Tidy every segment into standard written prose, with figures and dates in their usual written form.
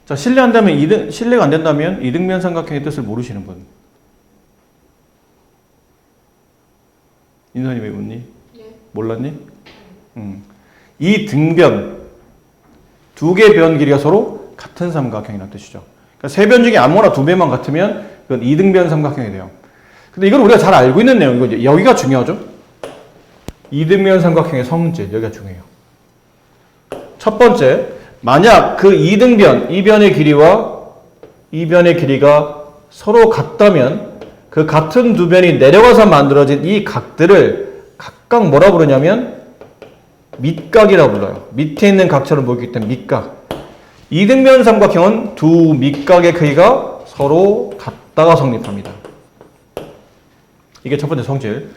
자, 신뢰한다면 신뢰가 안 된다면 이등변 삼각형의 뜻을 모르시는 분. 인선이 왜 묻니? 네. 몰랐니? 이 등변, 두 개의 변 길이가 서로 같은 삼각형이라는 뜻이죠. 그러니까 세 변 중에 아무거나 두 변만 같으면 그건 이등변 삼각형이 돼요. 근데 이걸 우리가 잘 알고 있는 내용이고, 여기가 중요하죠? 이등변 삼각형의 성질, 여기가 중요해요. 첫 번째, 만약 그 이등변, 이 변의 길이와 이 변의 길이가 서로 같다면 그 같은 두 변이 내려가서 만들어진 이 각들을 각각 뭐라 부르냐면 밑각이라고 불러요. 밑에 있는 각처럼 보이기 때문에 밑각. 이등변 삼각형은 두 밑각의 크기가 서로 같다가 성립합니다. 이게 첫 번째 성질.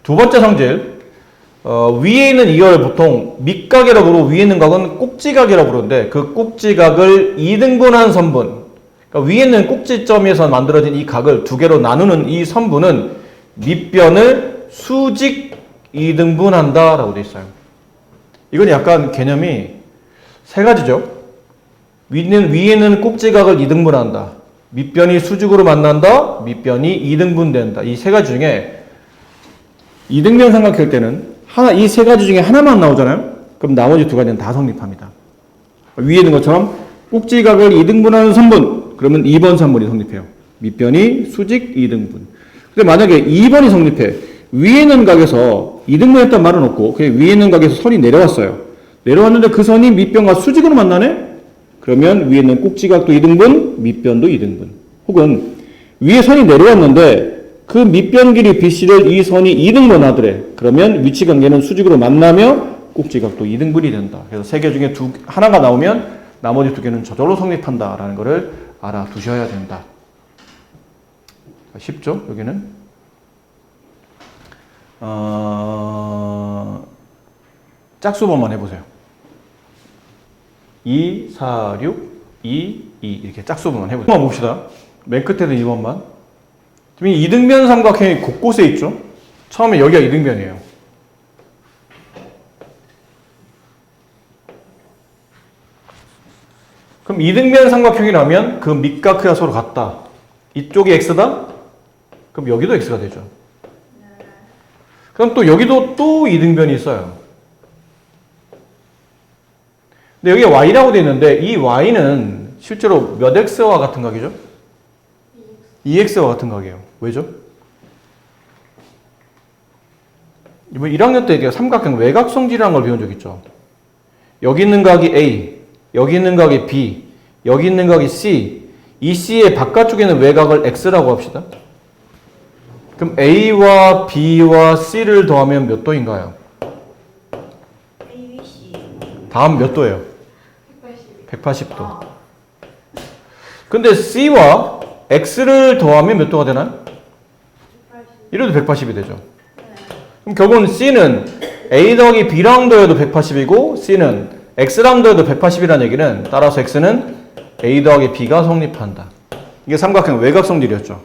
두 번째 성질, 위에 있는 이걸 보통 밑각이라고 부르고 위에 있는 각은 꼭지각이라고 부르는데 그 꼭지각을 2등분한 선분, 그러니까 위에 있는 꼭지점에서 만들어진 이 각을 두 개로 나누는 이 선분은 밑변을 수직 2등분한다 라고 되어 있어요. 이건 약간 개념이 세 가지죠. 위에는 꼭지각을 2등분한다. 밑변이 수직으로 만난다. 밑변이 2등분된다. 이 세 가지 중에 이등변 삼각형일 때는 이 세 가지 중에 하나만 나오잖아요. 그럼 나머지 두 가지는 다 성립합니다. 위에 있는 것처럼 꼭지각을 2등분하는 선분, 그러면 2번 선분이 성립해요. 밑변이 수직 2등분. 근데 만약에 2번이 성립해. 위에 있는 각에서 2등분했단 말은 없고 그냥 위에 있는 각에서 선이 내려왔어요. 내려왔는데 그 선이 밑변과 수직으로 만나네? 그러면 위에 있는 꼭지각도 2등분, 밑변도 2등분. 혹은 위에 선이 내려왔는데 그 밑변 길이 BC를 이 선이 2등분 하더래. 그러면 위치 관계는 수직으로 만나며 꼭지각도 2등분이 된다. 그래서 세 개 중에 하나가 나오면 나머지 두 개는 저절로 성립한다라는 것을 알아두셔야 된다. 쉽죠? 여기는. 짝수번만 해보세요. 2, 4, 6, 2, 2 이렇게 짝수번만 해보세요. 한번 봅시다. 맨 끝에도 2번만. 지금 이 이등변 삼각형이 곳곳에 있죠? 처음에 여기가 이등변이에요. 그럼 이등변 삼각형이라면 그 밑과 크가 서로 같다. 이쪽이 x다? 그럼 여기도 x가 되죠. 그럼 또 여기도 또 이등변이 있어요. 근데 여기가 y라고 되어 있는데 이 y는 실제로 몇 x와 같은 각이죠? 2x와 같은 각이에요. 왜죠? 이번 1학년 때 삼각형 외곽성질이라는 걸 배운 적 있죠? 여기 있는 각이 A, 여기 있는 각이 B, 여기 있는 각이 C, 이 C의 바깥쪽에 있는 외곽을 X라고 합시다. 그럼 A와 B와 C를 더하면 몇 도인가요? A, B, C. 다음 몇 도예요? 180. 180도. 근데 C와 X를 더하면 몇 도가 되나요? 180. 이래도 180이 되죠. 네. 그럼 결국은 C는 A 더하기 B랑 더해도 180이고 C는 X랑 더해도 180이라는 얘기는 따라서 X는 A 더하기 B가 성립한다. 이게 삼각형 외곽성질이었죠.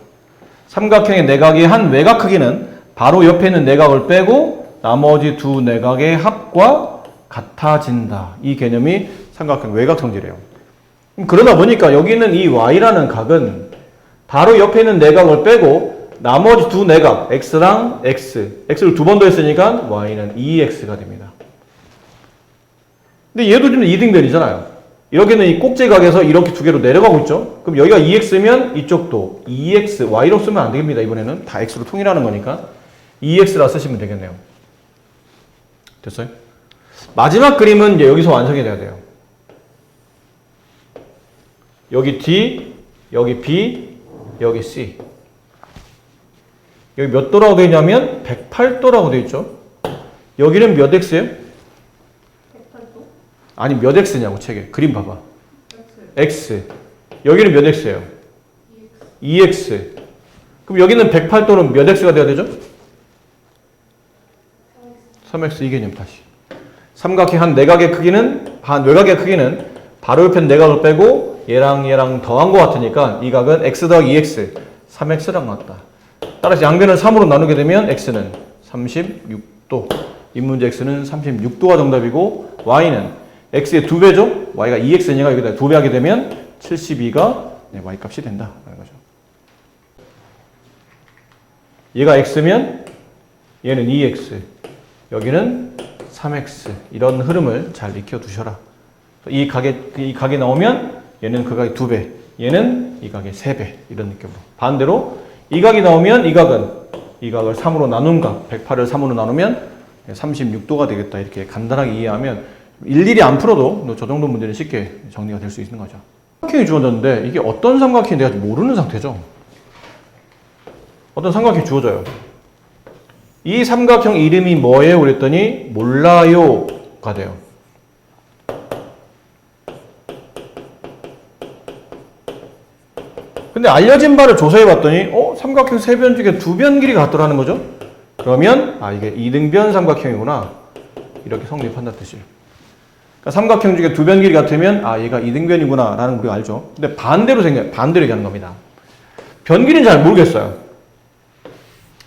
삼각형의 내각의 한 외곽 크기는 바로 옆에 있는 내각을 빼고 나머지 두 내각의 합과 같아진다. 이 개념이 삼각형 외곽성질이에요. 그러다 보니까 여기 있는 이 Y라는 각은 바로 옆에 있는 내각을 빼고 나머지 두 내각 X랑 X를 두 번 더 했으니까 Y는 2X가 됩니다. 근데 얘도 지금 이등변이잖아요. 여기는 이 꼭지각에서 이렇게 두 개로 내려가고 있죠. 그럼 여기가 2x면 이쪽도 2x, y로 쓰면 안 됩니다. 이번에는 다 x로 통일하는 거니까 2x라 쓰시면 되겠네요. 됐어요? 마지막 그림은 이제 여기서 완성이 돼야 돼요. 여기 D, 여기 B, 여기 C. 여기 몇 도라고 되어 있냐면 108도라고 되어 있죠. 여기는 몇 x예요? 108도? 아니 몇 x냐고 책에. 그림 봐봐. x. 여기는 몇 x예요? 2x. 그럼 여기는 108도는 몇 x가 돼야 되죠? 3x 이 개념 다시. 삼각형 한 내각의 크기는 외곽의 크기는 바로 옆에 내각을 빼고 얘랑 더한 것 같으니까 이 각은 x 더하기 2x 3x랑 같다. 따라서 양변을 3으로 나누게 되면 x는 36도. 이 문제 x는 36도가 정답이고 y는 x의 2배죠? y가 2x니까 여기다 2배 하게 되면 72가 y값이 된다라는 거죠. 얘가 x면 얘는 2x, 여기는 3x, 이런 흐름을 잘 익혀두셔라. 이 각이 나오면 얘는 그 각의 2배, 얘는 이 각의 3배, 이런 느낌으로. 반대로 이 각이 나오면 이 각을 3으로 나눈 각, 108을 3으로 나누면 36도가 되겠다. 이렇게 간단하게 이해하면 일일이 안 풀어도 저 정도 문제는 쉽게 정리가 될 수 있는 거죠. 삼각형이 주어졌는데 이게 어떤 삼각형인지 내가 모르는 상태죠. 어떤 삼각형이 주어져요. 이 삼각형 이름이 뭐예요? 그랬더니 몰라요가 돼요. 근데 알려진 바를 조사해 봤더니 삼각형 세 변 중에 두 변 길이가 같더라는 거죠. 그러면 이게 이등변 삼각형이구나, 이렇게 성립한다는 뜻이에요. 그러니까 삼각형 중에 두 변 길이 같으면 얘가 이등변이구나 라는 걸 우리가 알죠. 근데 반대로 얘기하는 겁니다. 변 길이는 잘 모르겠어요.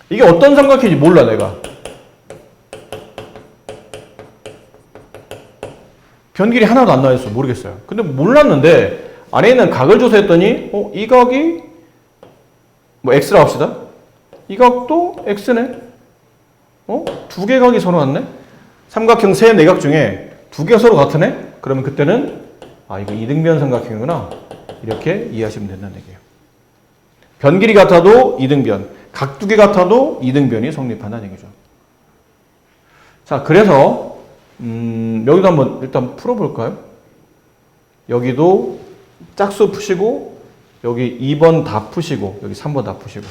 이게 어떤 삼각형인지 몰라 내가. 변 길이 하나도 안 나와있어. 모르겠어요. 근데 몰랐는데 안에 있는 각을 조사했더니 이 각이 x라고 합시다. 이 각도 x네. 두 개 각이 서로 같네. 삼각형 세 내각 중에 두 개가 서로 같으네. 그러면 그때는 이거 이등변 삼각형이구나, 이렇게 이해하시면 된다는 얘기예요. 변 길이 같아도 이등변, 각 두 개 같아도 이등변이 성립한다는 얘기죠. 자, 그래서 여기도 한번 일단 풀어볼까요? 여기도 짝수 푸시고, 여기 2번 다 푸시고, 여기 3번 다 푸시고.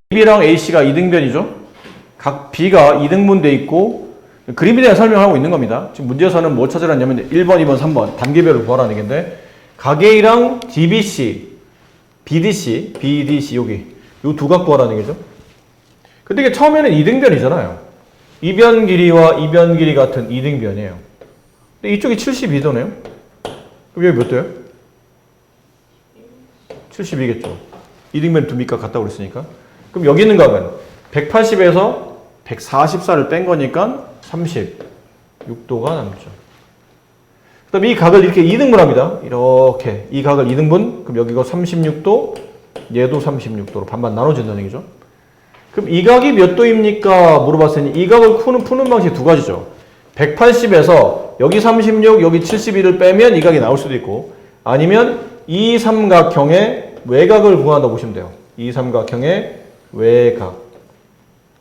B랑 AC가 이등변이죠. 각 B가 이등분돼 있고, 그림에 대한 설명을 하고 있는 겁니다. 지금 문제에서는 뭐 찾으라냐면 1번, 2번, 3번 단계별로 구하라는 얘기인데, 각 A랑 DBC, BDC, BDC 여기 요 두 각 구하라는 얘기죠. 근데 이게 처음에는 이등변이잖아요. 이변 길이와 이변 길이 같은 이등변이에요. 근데 이쪽이 72도네요. 그럼 여기 몇 도예요? 72겠죠. 이등변 두 밑각 같다고 그랬으니까. 그럼 여기 있는 각은 180에서 144를 뺀 거니까 36도가 남죠. 그 다음에 이 각을 이렇게 2등분 합니다. 이렇게 이 각을 2등분, 그럼 여기가 36도, 얘도 36도로 반반 나눠진다는 얘기죠. 그럼 이 각이 몇 도입니까? 물어봤으니 이 각을 푸는 방식이 두 가지죠. 180에서 여기 36, 여기 71을 빼면 이 각이 나올 수도 있고, 아니면 이 삼각형의 외곽을 구한다고 보시면 돼요. 이 삼각형의 외곽.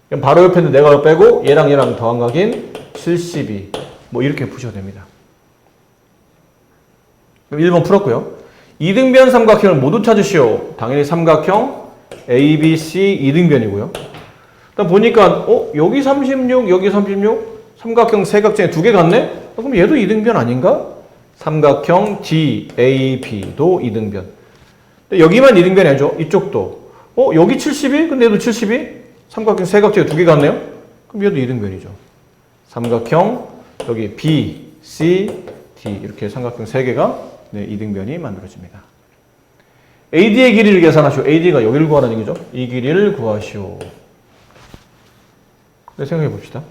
그럼 바로 옆에 있는 내각을 빼고 얘랑 얘랑 더한 각인 72. 뭐 이렇게 푸셔도 됩니다. 그럼 1번 풀었고요. 이등변 삼각형을 모두 찾으시오. 당연히 삼각형 ABC 이등변이고요. 일단 보니까 여기 36, 여기 36, 삼각형 세 각 중에 두 개 같네? 그럼 얘도 이등변 아닌가? 삼각형 DAB도 이등변. 근데 여기만 이등변이 아니죠. 이쪽도. 여기 72? 근데 얘도 72? 삼각형 세 각 중에 두 개 같네요? 그럼 얘도 이등변이죠. 삼각형 여기 B, C, D 이렇게 삼각형 세 개가 이등변이 만들어집니다. AD의 길이를 계산하시오. AD가 여기를 구하라는 얘기죠. 이 길이를 구하시오. 생각해 봅시다.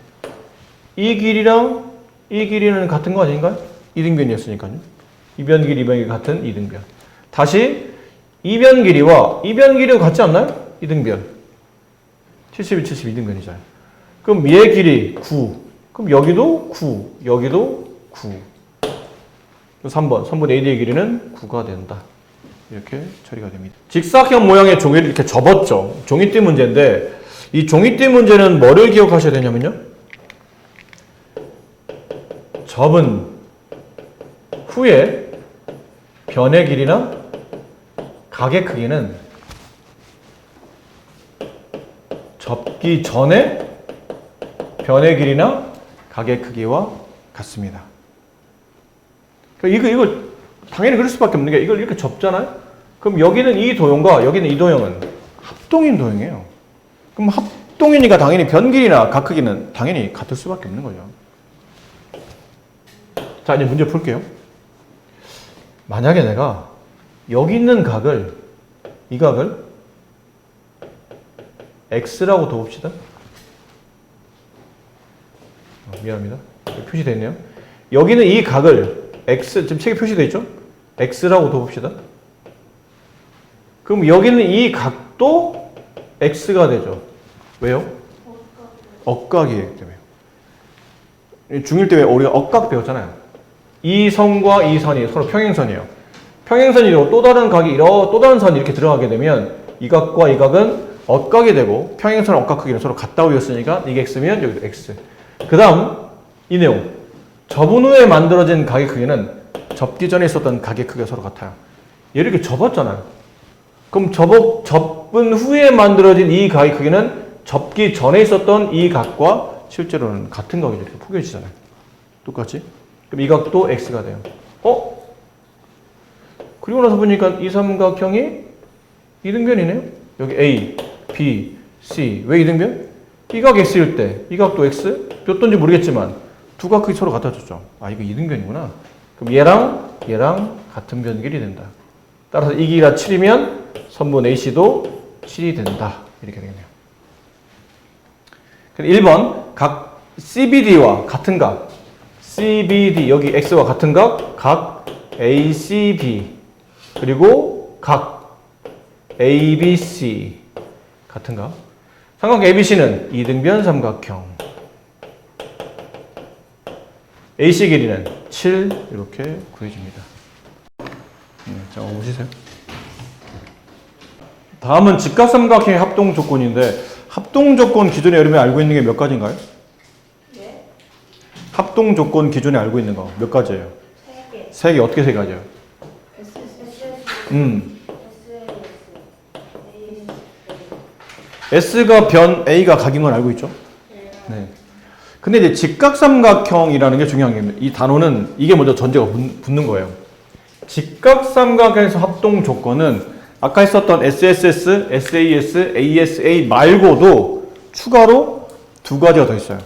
이 길이랑 이 길이는 같은 거 아닌가요? 이등변이었으니까요. 이변 길이, 이변 길이 같은 이등변. 다시 이변 길이와 이변 길이가 같지 않나요? 이등변. 72, 72등변이잖아요. 그럼 얘 길이 9. 그럼 여기도 9, 여기도 9. 3번 AD의 길이는 9가 된다. 이렇게 처리가 됩니다. 직사각형 모양의 종이를 이렇게 접었죠. 종이띠 문제인데 이 종이띠 문제는 뭐를 기억하셔야 되냐면요. 접은 후에 변의 길이나 각의 크기는 접기 전에 변의 길이나 각의 크기와 같습니다. 이거 당연히 그럴 수밖에 없는 게 이걸 이렇게 접잖아요? 그럼 여기는 이 도형과 여기는 이 도형은 합동인 도형이에요. 그럼 합동이니까 당연히 변 길이나 각 크기는 당연히 같을 수밖에 없는 거죠. 자, 이제 문제 풀게요. 만약에 내가 여기 있는 각을, 이 각을 x라고 둬봅시다. 미안합니다. 표시되어 있네요. 여기는 이 각을 x, 지금 책에 표시되어 있죠? x라고 둬봅시다. 그럼 여기는 이 각도 x가 되죠. 왜요? 억각이기 때문에. 중1 때 우리가 억각 배웠잖아요. 이 선과 이 선이 서로 평행선이에요. 평행선이고 또 다른 각이 또 다른 선이 이렇게 들어가게 되면 이 각과 이 각은 억각이 되고 평행선 억각 크기는 서로 같다고였으니까 이게 x면 여기도 x. 그 다음 이 내용. 접은 후에 만들어진 각의 크기는 접기 전에 있었던 각의 크기가 서로 같아요. 얘를 이렇게 접었잖아요. 그럼 접은 후에 만들어진 이 각의 크기는 접기 전에 있었던 이 각과 실제로는 같은 각이죠. 이렇게 포개지잖아요. 똑같이. 그럼 이 각도 x가 돼요. 그리고 나서 보니까 이 삼각형이 이등변이네요. 여기 A, B, C. 왜 이등변? 이 각 x일 때 이 각도 x? 몇 도인지 모르겠지만 두 각 크기 서로 같아졌죠. 아, 이거 이등변이구나. 그럼 얘랑 같은 변길이 된다. 따라서 이 길이가 7이면 선분 AC도 7이 된다. 이렇게 되겠네요. 1번 각 CBD와 같은 각 CBD 여기 X와 같은 각 ACB 그리고 각 ABC 같은 각 삼각 ABC는 이등변 삼각형 AC 길이는 7 이렇게 구해집니다. 자, 보시세요. 다음은 직각삼각형의 합동 조건인데 합동 조건 기존에 여러분이 알고 있는 게 몇 가지인가요? 네. 합동 조건 기존에 알고 있는 거 몇 가지예요? 3개. 세 개 어떻게 세 가지요? S가 변, A가 각인 건 알고 있죠? 네. 근데 이제 직각삼각형이라는 게 중요한 게 이 단어는 이게 먼저 전제가 붙는 거예요. 직각삼각형에서 합동 조건은 아까 했었던 SSS, SAS, ASA 말고도 추가로 두 가지가 더 있어요.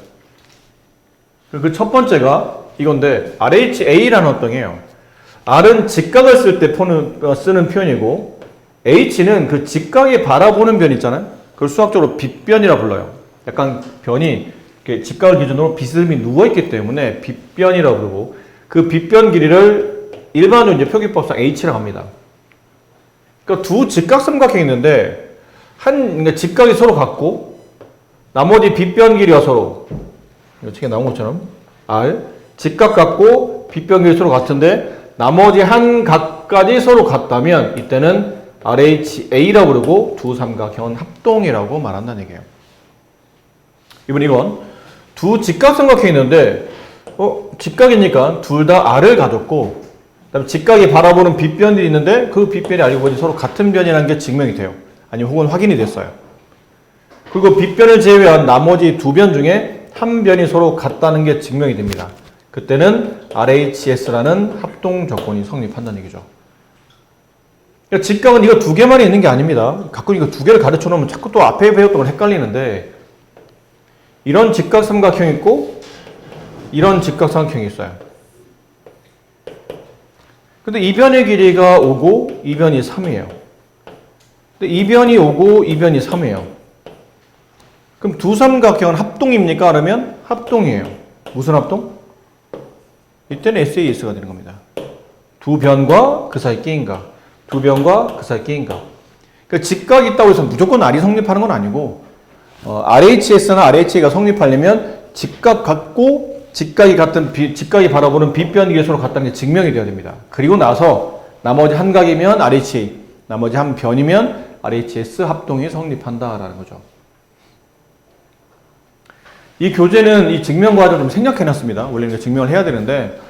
그 첫 번째가 이건데 RHA라는 합동이에요. R은 직각을 쓸 때 쓰는 표현이고 H는 그 직각이 바라보는 변 있잖아요. 그걸 수학적으로 빗변이라 불러요. 약간 변이 직각을 기준으로 비스듬히 누워있기 때문에 빗변이라고 부르고 그 빗변 길이를 일반적으로 이제 표기법상 H라고 합니다. 그러니까 두 직각삼각형이 있는데 그러니까 직각이 서로 같고 나머지 빗변 길이가 서로 이거 책에 나온 것처럼 R 직각 같고 빗변 길이 서로 같은데 나머지 한 각까지 서로 같다면 이때는 RHA라고 부르고 두 삼각형은 합동이라고 말한다는 얘기예요. 이번 이건 두 직각삼각형이 있는데 직각이니까 둘 다 R을 가졌고 그다음에 직각이 바라보는 빗변이 있는데 그 빗변이 알고 보니 서로 같은 변이라는 게 증명이 돼요. 아니면 혹은 확인이 됐어요. 그리고 빗변을 제외한 나머지 두 변 중에 한 변이 서로 같다는 게 증명이 됩니다. 그때는 RHS라는 합동 조건이 성립한다는 얘기죠. 그러니까 직각은 이거 두 개만 있는 게 아닙니다. 가끔 이거 두 개를 가르쳐 놓으면 자꾸 또 앞에 배웠던 걸 헷갈리는데 이런 직각삼각형이 있고 이런 직각삼각형이 있어요. 근데 이 변의 길이가 5고 이 변이 3이에요. 근데 이 변이 5고 이 변이 3이에요. 그럼 두 삼각형은 합동입니까? 그러면 합동이에요. 무슨 합동? 이때는 SAS가 되는 겁니다. 두 변과 그 사이 끼인 각. 두 변과 그 사이 끼인 각. 그러니까 직각이 있다고 해서 무조건 R이 성립하는 건 아니고 RHS나 RHA가 성립하려면 직각 같고 직각이 바라보는 빗변 길이 서로 같다는 게 증명이 되어야 됩니다. 그리고 나서 나머지 한 각이면 RHA, 나머지 한 변이면 RHS 합동이 성립한다라는 거죠. 이 교재는 이 증명 과정을 좀 생략해놨습니다. 원래는 증명을 해야 되는데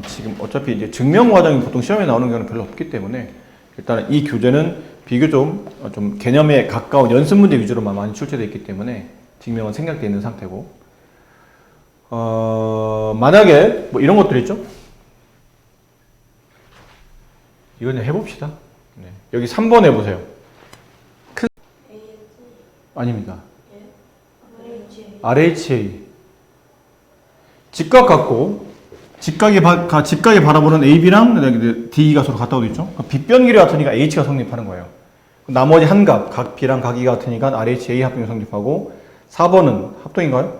지금 어차피 이제 증명 과정이 보통 시험에 나오는 경우는 별로 없기 때문에 일단 이 교재는 비교적 좀 개념에 가까운 연습 문제 위주로만 많이 출제되어 있기 때문에 증명은 생략되어 있는 상태고 만약에 뭐 이런 것들 있죠? 이거는 해봅시다. 네. 여기 3번 해보세요. 아닙니다. RHA 직각 같고 직각이 바라보는 AB랑 D가 서로 같다고 돼 있죠? 빗변 길이 같으니까 H가 성립하는 거예요. 나머지 한 각, 각 B랑 각 E가 같으니까 RHA 합동이 성립하고 4번은 합동인가요?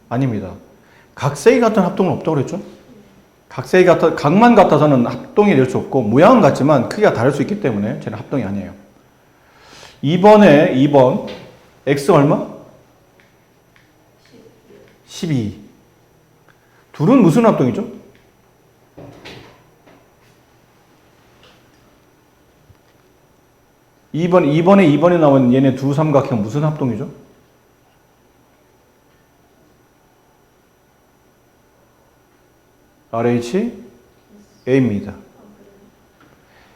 아닙니다. 각 C 같은 합동은 없다고 그랬죠? 각만 같아서는 합동이 될 수 없고 모양은 같지만 크기가 다를 수 있기 때문에 쟤는 합동이 아니에요. 2번 x 얼마? 12. 둘은 무슨 합동이죠? 이번에 나온 얘네 두 삼각형 무슨 합동이죠? RH A입니다.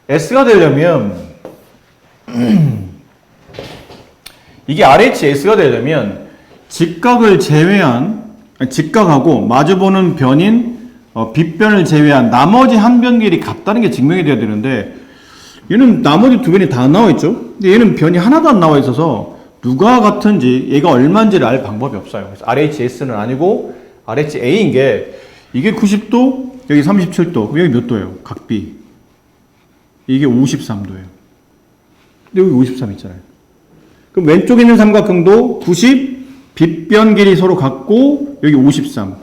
S가 되려면 이게 RH S가 되려면 직각하고 마주보는 변인 빗변을 제외한 나머지 한 변 길이 같다는 게 증명이 돼야 되는데 얘는 나머지 두 변이 다 나와 있죠. 근데 얘는 변이 하나도 안 나와 있어서 누가 같은지 얘가 얼마인지를 알 방법이 없어요. 그래서 RHS는 아니고 RHA인 게 이게 90도, 여기 37도, 여기 몇 도예요? 각비. 이게 53도예요. 근데 여기 53 있잖아요. 그럼 왼쪽에 있는 삼각형도 90, 빗변 길이 서로 같고 여기 53.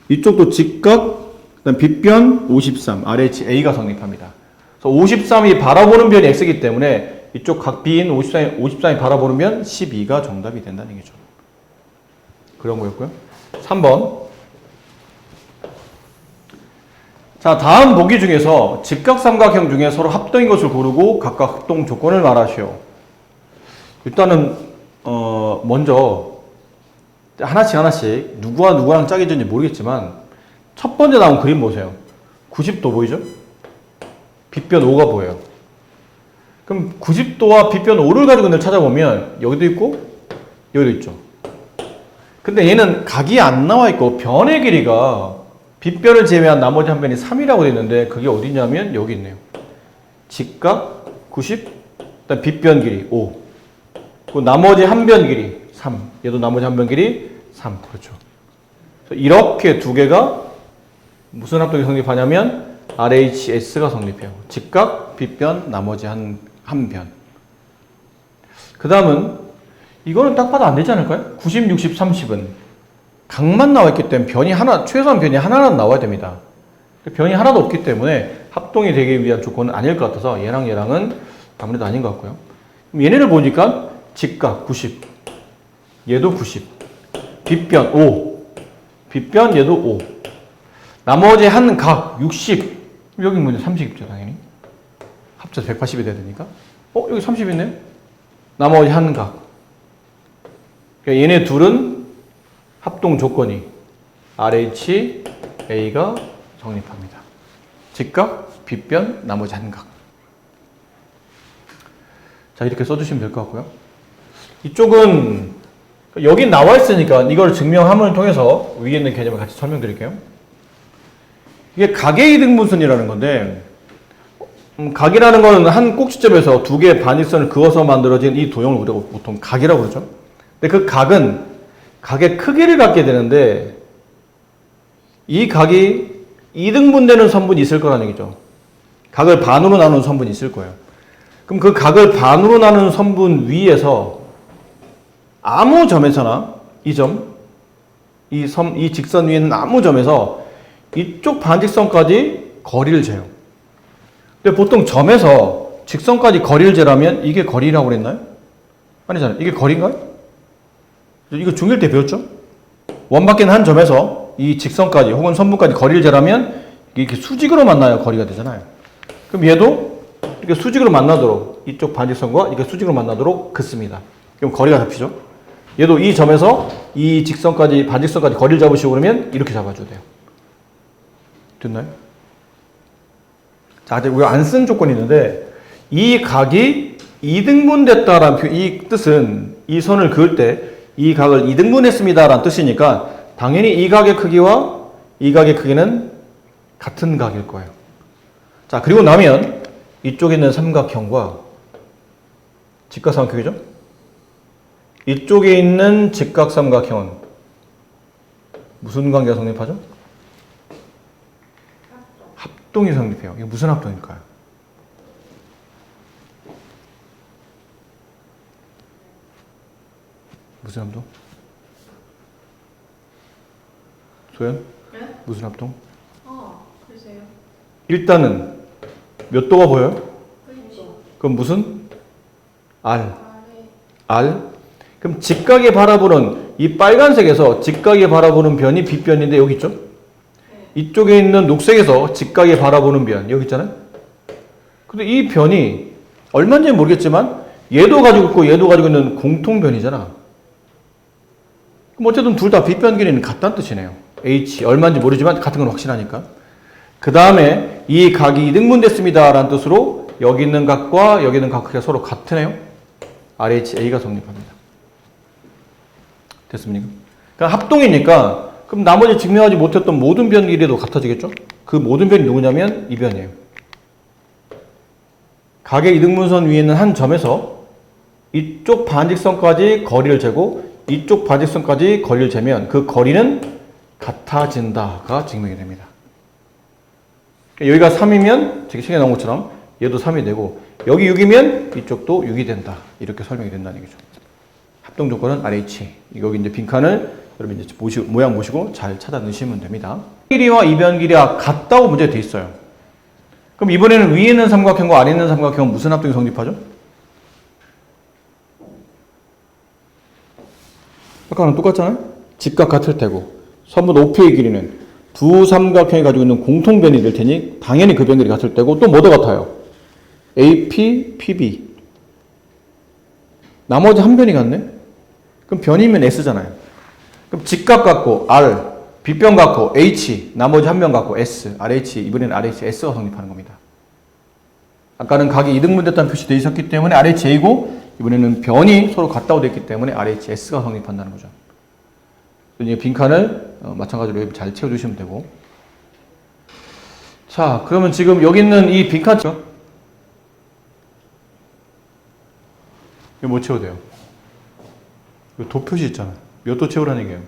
이쪽도 직각, 그다음 빗변 53, RHA가 성립합니다. 그래서 53이 바라보는 변이 X이기 때문에 이쪽 각비인 53이 바라보는 변 12가 정답이 된다는 얘기죠. 그런 거였고요. 3번. 자, 다음 보기 중에서 직각삼각형 중에 서로 합동인 것을 고르고 각각 합동 조건을 말하시오. 일단은 먼저 하나씩 누구와 누구랑 짝이 되는지 모르겠지만 첫 번째 나온 그림 보세요. 90도 보이죠? 빗변 5가 보여요. 그럼 90도와 빗변 5를 가지고 늘 찾아보면 여기도 있고 여기도 있죠. 근데 얘는 각이 안 나와 있고 변의 길이가 빗변을 제외한 나머지 한 변이 3이라고 되어 있는데 그게 어디냐면 여기 있네요. 직각 90, 그다음 빗변 길이 5. 그 나머지 한 변 길이 3. 얘도 나머지 한 변 길이 3. 그렇죠. 이렇게 두 개가 무슨 합동이 성립하냐면 RHS가 성립해요. 직각, 빗변, 나머지 한 변. 그 다음은 이거는 딱 봐도 안 되지 않을까요? 90, 60, 30은 각만 나와 있기 때문에 최소한 변이 하나는 나와야 됩니다. 변이 하나도 없기 때문에 합동이 되기 위한 조건은 아닐 것 같아서 얘랑은 아무래도 아닌 것 같고요. 그럼 얘네를 보니까 직각 90, 얘도 90, 빗변 5, 빗변 얘도 5, 나머지 한 각 60, 여기 뭐냐 30 있죠 당연히. 합쳐서 180이 돼야 되니까. 여기 30 있네요. 나머지 한 각. 그러니까 얘네 둘은 합동 조건이 RHA가 성립합니다. 직각, 빗변, 나머지 한 각. 자, 이렇게 써주시면 될 것 같고요. 이쪽은 여기 나와 있으니까 이걸 증명함을 통해서 위에 있는 개념을 같이 설명드릴게요. 이게 각의 이등분선이라는 건데 각이라는 거는 한 꼭지점에서 두 개의 반직선을 그어서 만들어진 이 도형을 우리가 보통 각이라고 그러죠. 근데 그 각은 각의 크기를 갖게 되는데 이 각이 이등분되는 선분이 있을 거라는 얘기죠. 각을 반으로 나누는 선분이 있을 거예요. 그럼 그 각을 반으로 나누는 선분 위에서 아무 점에서나 이 직선 위에 있는 아무 점에서 이쪽 반직선까지 거리를 재요. 근데 보통 점에서 직선까지 거리를 재라면 이게 거리라고 그랬나요? 아니잖아요. 이게 거리인가요? 이거 중1 때 배웠죠? 원바뀐 한 점에서 이 직선까지 혹은 선분까지 거리를 재라면 이렇게 수직으로 만나야 거리가 되잖아요. 그럼 얘도 이렇게 수직으로 만나도록 이쪽 반직선과 이게 수직으로 만나도록 긋습니다. 그럼 거리가 잡히죠? 얘도 이 점에서 이 직선까지 반직선까지 거리를 잡으시고 그러면 이렇게 잡아줘야 돼요. 됐나요? 자, 이제 우리가 안 쓴 조건이 있는데 이 각이 이등분됐다라는 이 뜻은 이 선을 그을 때 이 각을 이등분했습니다라는 뜻이니까 당연히 이 각의 크기와 이 각의 크기는 같은 각일 거예요. 자, 그리고 나면 이쪽에 있는 삼각형과 직각삼각형이죠? 이쪽에 있는 직각삼각형은 무슨 관계가 성립하죠? 합동이 성립해요. 이게 무슨 합동일까요? 무슨 합동? 소연? 네? 무슨 합동? 글쎄요. 일단은 몇 도가 보여요? 그렇죠. 그럼 무슨? R. 그럼 직각에 바라보는 이 빨간색에서 직각에 바라보는 변이 빗변인데 여기 있죠? 이쪽에 있는 녹색에서 직각에 바라보는 변 여기 있잖아요? 근데 이 변이 얼마인지 모르겠지만 얘도 가지고 있고 얘도 가지고 있는 공통변이잖아. 그럼 어쨌든 둘 다 빗변 길이는 같다는 뜻이네요. H 얼마인지 모르지만 같은 건 확실하니까. 그 다음에 이 각이 이등분됐습니다 라는 뜻으로 여기 있는 각과 여기 있는 각 크기가 서로 같으네요. RHA가 성립합니다. 됐습니까? 그러니까 합동이니까 그럼 나머지 증명하지 못했던 모든 변 길이도 같아지겠죠? 그 모든 변이 누구냐면 이 변이에요. 각의 이등분선 위에 있는 한 점에서 이쪽 반직선까지 거리를 재고 이쪽 반직선까지 거리를 재면 그 거리는 같아진다가 증명이 됩니다. 여기가 3이면 저기 책에 나온 것처럼 얘도 3이 되고 여기 6이면 이쪽도 6이 된다. 이렇게 설명이 된다는 얘기죠. 합동 조건은 RH. 여기 이제 빈칸을 여러분 이제 모양 보시고 잘 찾아 넣으시면 됩니다. 길이와 이변 길이가 같다고 문제에 돼 있어요. 그럼 이번에는 위에 있는 삼각형과 아래 있는 삼각형은 무슨 합동이 성립하죠? 아까랑 똑같잖아요? 직각 같을 테고 선분 OP의 길이는 두 삼각형이 가지고 있는 공통변이 될 테니 당연히 그 변들이 같을 테고 또 뭐도 같아요? AP, PB. 나머지 한 변이 같네? 그럼 변이면 S잖아요. 그럼 직각 같고 R, 빗변 같고 H, 나머지 한 변 같고 S, RH, 이번에는 RHS가 성립하는 겁니다. 아까는 각이 이등분됐다는 표시되어 있었기 때문에 RHA고 이번에는 변이 서로 같다고 되었기 때문에 RHS가 성립한다는 거죠. 이 빈칸을 마찬가지로 잘 채워주시면 되고. 자, 그러면 지금 여기 있는 이 빈칸 이거 뭐 채워도 돼요? 이 도 표시 있잖아요. 몇 도 채우라는 얘기예요?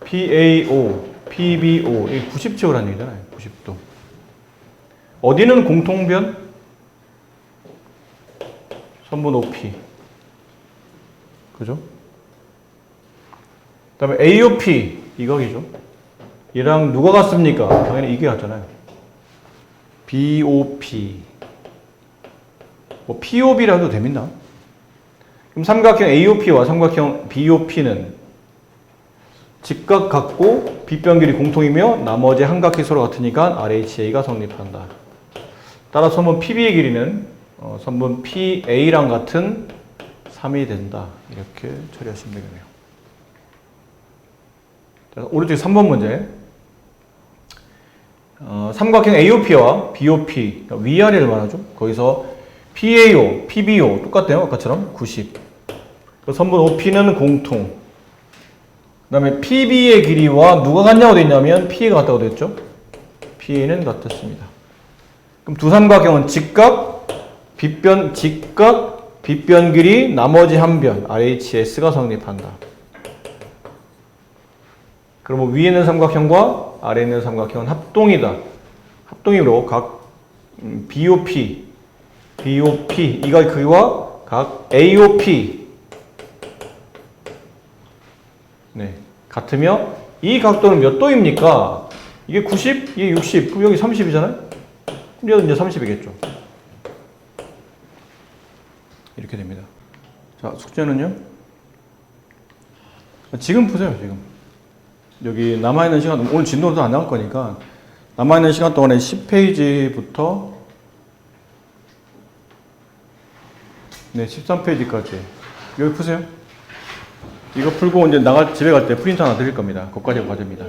PAO, PBO, 이 90 채우라는 얘기잖아요. 90도. 어디는 공통변? 선분 OP. 그죠? 그 다음에 AOP, 이 각이죠. 얘랑 누가 같습니까? 당연히 이게 같잖아요. BOP. 뭐 POB라 해도 됩니다. 그럼 삼각형 AOP와 삼각형 BOP는 직각 같고 빗변 길이 공통이며 나머지 한각이 서로 같으니까 RHA가 성립한다. 따라서 선분 PB의 길이는 선분 PA랑 같은 3이 된다. 이렇게 처리하시면 되겠네요. 오른쪽에 3번 문제. 삼각형 AOP와 BOP, 그러니까 위아래를 말하죠. 거기서 PAO, PBO 똑같대요. 아까처럼 90. 선분 OP는 공통. 그 다음에 PB의 길이와 누가 같냐고 돼 있냐면 PA가 같다고 돼 있죠. PA는 같았습니다. 그럼 두 삼각형은 직각, 빗변 길이, 나머지 한 변, RHS가 성립한다. 그럼 위에 있는 삼각형과 아래에 있는 삼각형은 합동이다. 합동이므로 각 BOP, 이가 크기와 각 AOP 네, 같으며 이 각도는 몇 도입니까? 이게 90, 이게 60, 그럼 여기 30이잖아요? 그럼 여기 이제 30이겠죠. 이렇게 됩니다. 자, 숙제는요? 지금 보세요, 지금. 여기 남아있는 시간, 오늘 진도도 안 나올 거니까 남아있는 시간 동안에 10페이지부터 네, 13페이지까지 여기 푸세요. 이거 풀고 이제 집에 갈 때 프린트 하나 드릴 겁니다. 그것까지가 과제입니다.